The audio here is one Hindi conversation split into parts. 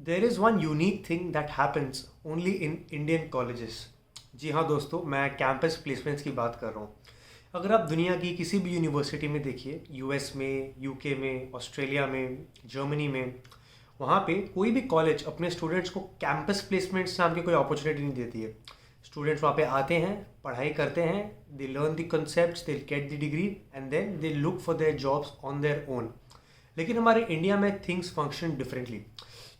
There is one unique thing that happens only in Indian colleges. जी हाँ दोस्तों, मैं कैंपस प्लेसमेंट्स की बात कर रहा हूँ। अगर आप दुनिया की किसी भी यूनिवर्सिटी में देखिए, यूएस में, यूके में, ऑस्ट्रेलिया में, जर्मनी में, वहाँ पे कोई भी कॉलेज अपने स्टूडेंट्स को कैंपस प्लेसमेंट्स नाम की कोई अपॉर्चुनिटी नहीं देती है। स्टूडेंट्स वहाँ पे आते हैं, पढ़ाई करते हैं, they learn the concept, they get the degree and then they look for their jobs on their own. लेकिन हमारे इंडिया में थिंग्स फंक्शन डिफरेंटली,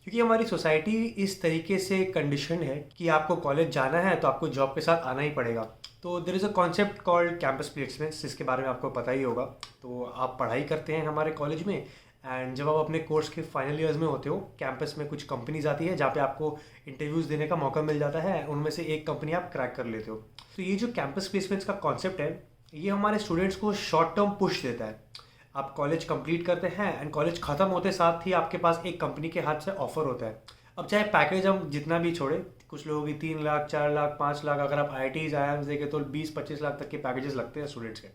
क्योंकि हमारी सोसाइटी इस तरीके से कंडीशन है कि आपको कॉलेज जाना है तो आपको जॉब के साथ आना ही पड़ेगा। तो there is a concept called campus placements, जिसके बारे में आपको पता ही होगा। तो आप पढ़ाई करते हैं हमारे कॉलेज में, एंड जब आप अपने कोर्स के फाइनल ईयर्स में होते हो, कैंपस में कुछ कंपनीज आती है जहाँ पे आपको इंटरव्यूज़ देने का मौका मिल जाता है। उनमें से एक कंपनी आप क्रैक कर लेते हो। तो ये जो कैंपस प्लेसमेंट्स का कॉन्सेप्ट है, ये हमारे स्टूडेंट्स को शॉर्ट टर्म पुश देता है। आप कॉलेज कंप्लीट करते हैं एंड कॉलेज ख़त्म होते साथ ही आपके पास एक कंपनी के हाथ से ऑफर होता है। अब चाहे पैकेज हम जितना भी छोड़े, कुछ लोगों की 3 लाख, 4 लाख, 5 लाख, अगर आप आई टी आई देखें तो 20-25 लाख तक के पैकेजेस लगते हैं स्टूडेंट्स के।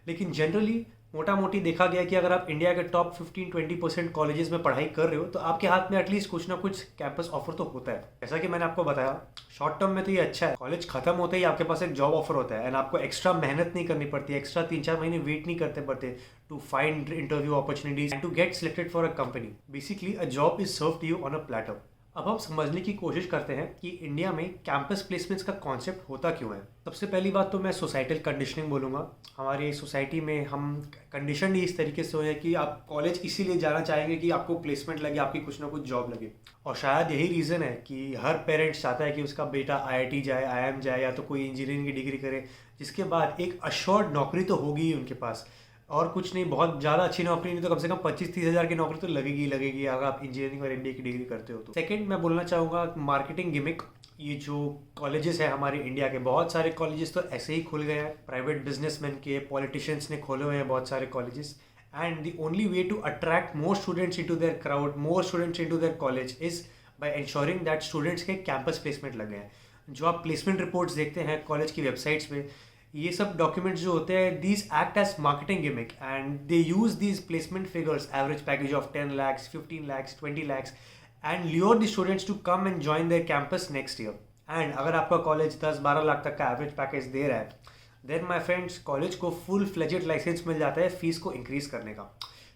लेकिन जनरली मोटा मोटी देखा गया कि अगर आप इंडिया के टॉप 15-20% कॉलेजेस में पढ़ाई कर रहे हो तो आपके हाथ में एटलीस्ट कुछ ना कुछ कैंपस ऑफर तो होता है। जैसा कि मैंने आपको बताया, शॉर्ट टर्म में तो ये अच्छा है, कॉलेज खत्म होते ही आपके पास एक जॉब ऑफर होता है एंड आपको एक्स्ट्रा मेहनत नहीं करनी पड़ती, एक्स्ट्रा 3-4 महीने वेट नहीं करते पड़ते to find interview opportunities and to get selected for a company. Basically a job is serve to you on a platter. अब हम समझने की कोशिश करते हैं कि इंडिया में कैंपस प्लेसमेंट्स का कॉन्सेप्ट होता क्यों है। सबसे पहली बात तो मैं सोसाइटल कंडीशनिंग बोलूँगा। हमारी सोसाइटी में हम कंडीशन ही इस तरीके से हुए हैं कि आप कॉलेज इसीलिए जाना चाहेंगे कि आपको प्लेसमेंट लगे, आपकी कुछ ना कुछ जॉब लगे। और शायद यही रीज़न है कि हर पेरेंट्स चाहता है कि उसका बेटा आईआईटी जाए, आईआईएम जाए, या तो कोई इंजीनियरिंग की डिग्री करे, जिसके बाद एक अश्योर्ड नौकरी तो होगी ही उनके पास। और कुछ नहीं, बहुत ज़्यादा अच्छी नौकरी नहीं तो कम से कम 25-30 हज़ार की नौकरी तो लगेगी ही लगेगी अगर आप इंजीनियरिंग और एमबीए की डिग्री करते हो तो। सेकंड, मैं बोलना चाहूँगा मार्केटिंग गिमिक। ये जो कॉलेजेस है हमारे इंडिया के, बहुत सारे कॉलेजेस तो ऐसे ही खुल गए हैं, प्राइवेट बिजनेसमैन के, पॉलिटिशियंस ने खोले हुए हैं बहुत सारे colleges. And the only way to attract more students into their crowd, more students into their college is by ensuring that students के कैंपस प्लेसमेंट लगे हैं। जो आप प्लेसमेंट रिपोर्ट्स देखते हैं कॉलेज की वेबसाइट्स पे, ये सब डॉक्यूमेंट्स जो होते हैं, these act as marketing gimmick and they use these placement figures, average package of 10 lakhs, 15 lakhs, 20 lakhs, and lure the students to come and join their campus next year. And अगर आपका कॉलेज 10-12 लाख तक का एवरेज पैकेज दे रहा है, देन माई फ्रेंड्स कॉलेज को फुल फ्लेजेड लाइसेंस मिल जाता है फीस को इंक्रीज करने का।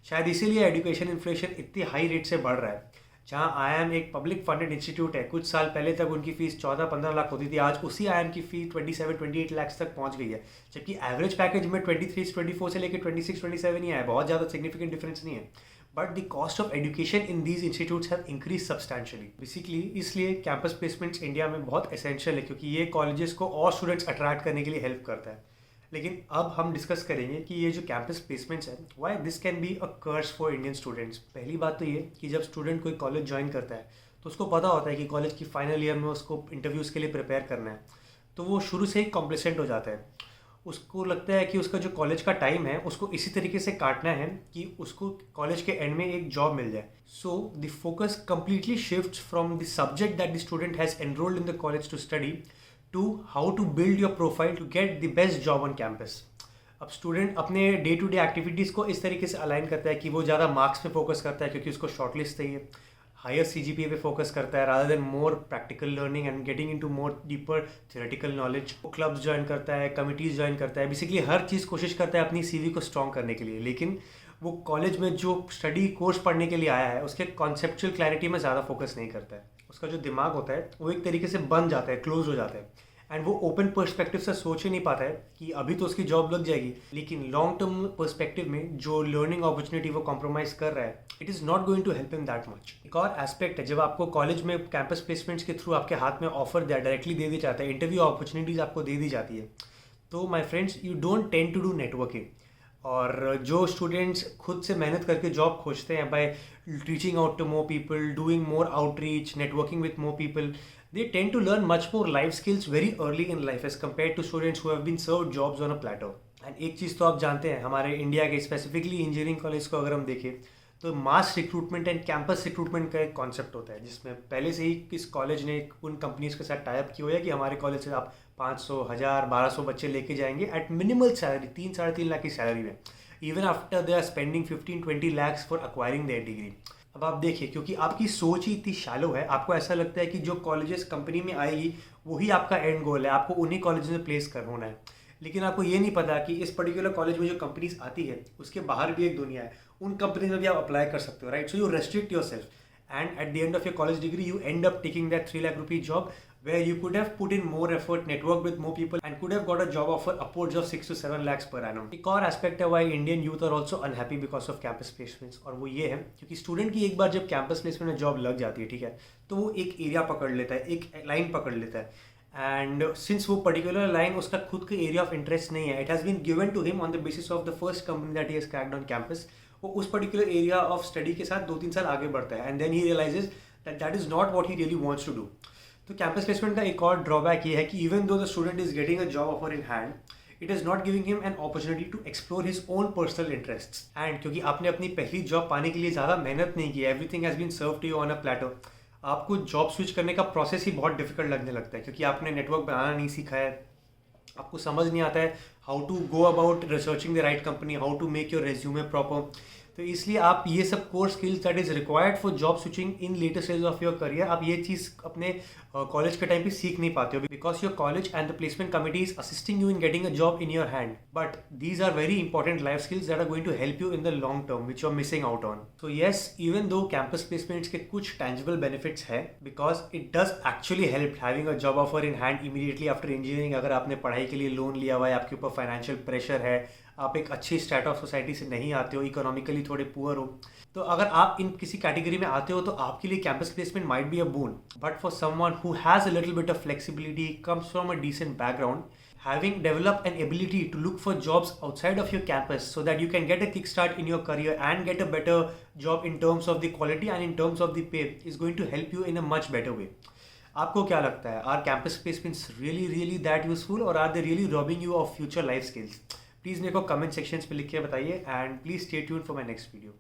शायद इसीलिए एजुकेशन इन्फ्लेशन इतनी हाई रेट से बढ़ रहा है। जहाँ आईआईएम एक पब्लिक फंडेड इंस्टीट्यूट है, कुछ साल पहले तक उनकी फीस 14-15 लाख होती थी, आज उसी आईआईएम की फीस 27-28 lakhs तक पहुँच गई है। जबकि एवरेज पैकेज में 23-24 से लेकर 26-27 ही आया, बहुत ज़्यादा सिग्निफिकेंट डिफरेंस नहीं है। But the cost of education in these institutes have increase substantially. Basically इसलिए कैंपस प्लेसमेंट्स इंडिया में बहुत एसेंशियल है, क्योंकि ये कॉलेजेस को और स्टूडेंट्स अट्रैक्ट करने के लिए हेल्प करता है। लेकिन अब हम डिस्कस करेंगे कि ये जो कैंपस प्लेसमेंट्स है, why this can be a curse for Indian students. पहली बात तो ये कि जब स्टूडेंट कोई कॉलेज ज्वाइन करता है तो उसको पता होता है कि कॉलेज की फाइनल ईयर में उसको इंटरव्यूज़ के लिए प्रिपेयर करना है, तो वो शुरू से ही कॉम्प्लिसेंट हो जाता है। उसको लगता है कि उसका जो कॉलेज का टाइम है उसको इसी तरीके से काटना है कि उसको कॉलेज के एंड में एक जॉब मिल जाए। So the focus completely shift from the subject that the student has enrolled in the college to study to how to build your profile to get the best job on campus. अब स्टूडेंट अपने डे टू डे एक्टिविटीज़ को इस तरीके से अलाइन करता है कि वो ज़्यादा मार्क्स पे फोकस करता है, क्योंकि उसको शॉर्टलिस्ट चाहिए, हायर सीजीपीए पे फोकस करता है rather than more practical learning and getting into more deeper theoretical knowledge. वो क्लब्स ज्वाइन करता है, कमिटीज़ ज्वाइन करता है, बेसिकली हर चीज़ कोशिश करता है अपनी सीवी को स्ट्रॉन्ग करने के लिए। लेकिन वो कॉलेज में जो स्टडी कोर्स पढ़ने के लिए आया है उसके कॉन्सेप्चुअल क्लैरिटी में ज़्यादा फोकस नहीं करता है। उसका जो दिमाग होता है वो एक तरीके से बंद जाता है, क्लोज हो जाता है, एंड वो ओपन पर्सपेक्टिव से सोच ही नहीं पाता है कि अभी तो उसकी जॉब लग जाएगी, लेकिन लॉन्ग टर्म पर्सपेक्टिव में जो लर्निंग अपॉर्चुनिटी वो कॉम्प्रोमाइज़ कर रहा है, it is not going to help him that much. एक और एस्पेक्ट है, जब आपको कॉलेज में कैंपस प्लेसमेंट्स के थ्रू आपके हाथ में ऑफर डायरेक्टली दे दिया जाता है, इंटरव्यू अपॉर्चुनिटीज़ आपको दे दी जाती है, तो my friends you don't tend to do networking. और जो स्टूडेंट्स खुद से मेहनत करके जॉब खोजते हैं by reaching out to more people, doing more outreach, networking with more people, they tend to learn much more life skills very early in life as compared to students who have been served jobs on a plateau. And एक चीज़ तो आप जानते हैं, हमारे इंडिया के स्पेसिफिकली इंजीनियरिंग कॉलेज को अगर हम देखें तो मास रिक्रूटमेंट एंड कैंपस रिक्रूटमेंट का एक कॉन्सेप्ट होता है, जिसमें पहले से ही किस कॉलेज ने उन कंपनीज के साथ टाइप किया हुआ है कि हमारे कॉलेज से आप 500, 1000, 1200 बच्चे लेके जाएंगे एट मिनिमल सैलरी, 3-3.5 लाख की सैलरी में, even after they are spending 15-20 lakhs for acquiring their degree. अब आप देखिए, क्योंकि आपकी सोच ही इतनी शैलो है, आपको ऐसा लगता है कि जो कॉलेजेस कंपनी में आएगी वही आपका एंड गोल है, आपको उन्हीं कॉलेज में प्लेस कर होना है। लेकिन आपको ये नहीं पता कि इस पर्टिकुलर कॉलेज में जो कंपनीज आती है उसके बाहर भी एक दुनिया है, उन कंपनीज में भी आप अप्लाई कर सकते हो, right? So you restrict your self, and at the end of your college degree you end up taking that 3 lakh rupee job where you could have put in more effort, network with more people and could have got a job offer upwards of 6 to 7 lakhs per annum. एक और एस्पेक्ट है why Indian youth are also unhappy because of campus placements, और वो ये है क्योंकि स्टूडेंट की एक बार जब कैंपस प्लेसमेंट में जॉब लग जाती है, ठीक है, तो वो एक एरिया पकड़ लेता है, एक लाइन पकड़ लेता है, एंड सिंस वो पर्टिकुलर लाइन उसका खुद का एरिया ऑफ इंटरेस्ट नहीं है, it has been given to him on the basis of the first company that he has cracked on campus, वो उस पर्टिकुलर एरिया ऑफ स्टडी के साथ 2-3 साल आगे बढ़ता है, and then he realises that is not what he really wants to do. तो कैंपस प्लेसमेंट का एक और ड्रॉबैक ये है कि even though the student is getting a job offer in hand, it is not giving him an opportunity to explore his own personal interests, and क्योंकि आपने अपनी पहली जॉब पाने के लिए ज़्यादा मेहनत नहीं की, everything has been serve to you on a platter, आपको जॉब स्विच करने का प्रोसेस ही बहुत डिफिकल्ट लगने लगता है, क्योंकि आपने नेटवर्क बनाना नहीं सीखा है, आपको समझ नहीं आता है how to go about researching the right company, how to make your resume proper. तो इसलिए आप ये सब core skills that is required for job switching in later stage of your career, आप ये चीज़ अपने कॉलेज के टाइम पे सीख नहीं पाते हो, because your college and the placement committee is assisting you in getting a job in your hand, but these are very important life skills that are going to help you in the long term which you are missing out on. So yes, even though campus placements के कुछ टैंजिबल बेनिफिट्स है, because it does actually help having a job offer in hand immediately after engineering. अगर आपने पढ़ाई के लिए लोन लिया हुआ है, आपके ऊपर फाइनेंशियल प्रेशर है, आप एक अच्छी स्टेट ऑफ सोसाइटी से नहीं आते हो, इकोनॉमिकली थोड़े पुअर हो, तो अगर आप इन किसी कैटेगरी में आते हो तो आपके लिए campus placement might be a boon, but for someone who has a little bit of flexibility, comes from a decent background, having developed an ability to look for jobs outside of your campus so that you can get a kickstart in your career and get a better job in terms of the quality and in terms of the pay is going to help you in a much better way. आपको क्या लगता है, are campus placements really that useful, और are they really robbing you of future life skills? Please मेरे को कमेंट सेक्शंस पे लिख के बताइए, and please stay tuned for my next video.